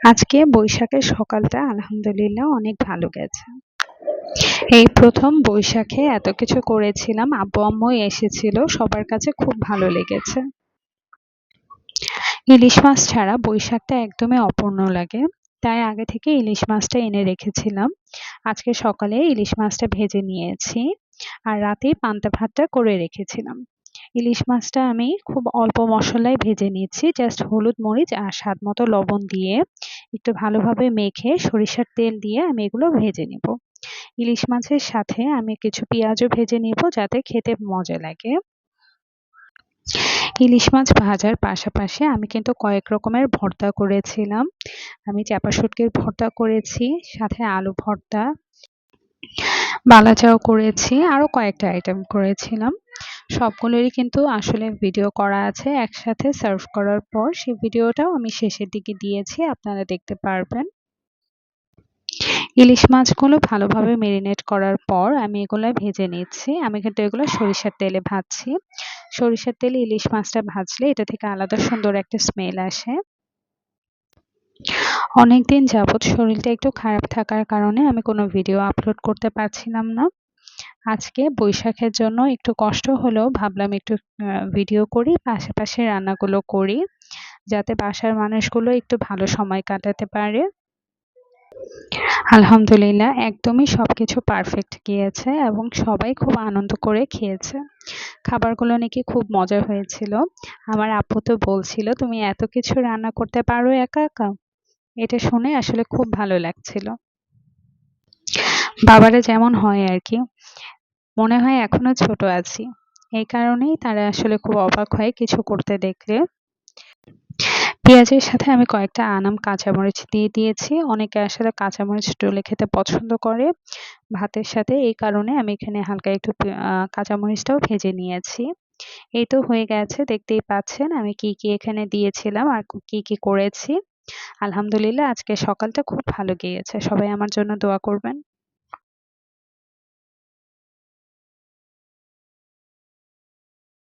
আজকে বৈশাখের সকালটা আলহামদুলিল্লাহ অনেক ভালো গেছে। এই প্রথম বৈশাখে এত কিছু করেছিলাম। আব্বু-আম্মু এসেছিল। সবার কাছে খুব ভালো লেগেছে। ইলিশ মাছ ছাড়া বৈশাখটা একদমই অপূর্ণ লাগে। তাই আগে থেকে ইলিশ মাছটা এনে রেখেছিলাম। আজকে সকালে ইলিশ মাছটা ভেজে নিয়েছি। আর রাতেই পান্তা ভাতটা করে রেখেছিলাম। ইলিশ মাছটা আমি খুব অল্প মসলায় ভেজে নিয়েছি। জাস্ট হলুদ, মরিচ আর স্বাদমতো লবণ দিয়ে একটু ভালোভাবে মেখে সরিষার তেল দিয়ে আমি এগুলো ভেজে নিব। ইলিশ মাছের সাথে আমি কিছু পেঁয়াজও ভেজে নিব যাতে খেতে মজা লাগে। ইলিশ মাছ ভাজার পাশাপাশি আমি কিন্তু কয়েক রকমের ভর্তা করেছিলাম। আমি চাপা শুটকির ভর্তা করেছি, সাথে আলু ভর্তা, বালাচাও করেছি, আরো কয়েকটা আইটেম করেছিলাম। সবগুলোরই কিন্তু আসলে ভিডিও করা আছে একসাথে সার্ভ করার পর। সেই ভিডিওটাও আমি শেষের দিকে দিয়েছি, আপনারা দেখতে পারবেন। ইলিশ মাছগুলো ভালোভাবে মেরিনেট করার পর আমি এগুলা ভেজে নিচ্ছি। আমি কিন্তু এগুলো সরিষার তেলে ভাজছি। সরিষার তেলে ইলিশ মাছটা ভাজলে এটা থেকে আলাদা সুন্দর একটা স্মেল আসে। অনেকদিন যাবৎ শরীরটা একটু খারাপ থাকার কারণে আমি কোনো ভিডিও আপলোড করতে পারছিলাম না। আজকে বৈশাখের জন্য একটু কষ্ট হলেও ভাবলাম একটু ভিডিও করি, পাশাপাশি রান্নাগুলো করি, যাতে বাসার মানুষগুলো একটু ভালো সময় কাটাতে পারে। আলহামদুলিল্লাহ একদমই সবকিছু পারফেক্ট গিয়েছে এবং সবাই খুব আনন্দ করে খেয়েছে। খাবারগুলো নাকি খুব মজা হয়েছিল। আমার আপু তো বলছিল, তুমি এত কিছু রান্না করতে পারো একা একা? এটা শুনে আসলে খুব ভালো লাগছিল। বাবারা যেমন হয় আর কি, মনে হয় এখনো ছোট আছি। এই কারণেই তারা আসলে খুব অবাক হয় কিছু করতে দেখলে। পেঁয়াজের সাথে আমি কয়েকটা আনাম কাঁচামরিচ দিয়ে দিয়েছি। অনেকে আসলে কাঁচামরিচ ডলে খেতে পছন্দ করে ভাতের সাথে। এই কারণে আমি এখানে হালকা একটু কাঁচামরিচটাও ভেজে নিয়েছি। এই তো হয়ে গেছে, দেখতেই পাচ্ছেন আমি কি কি এখানে দিয়েছিলাম আর কি কি করেছি। আলহামদুলিল্লাহ আজকে সকালটা খুব ভালো গিয়েছে। সবাই আমার জন্য দোয়া করবেন।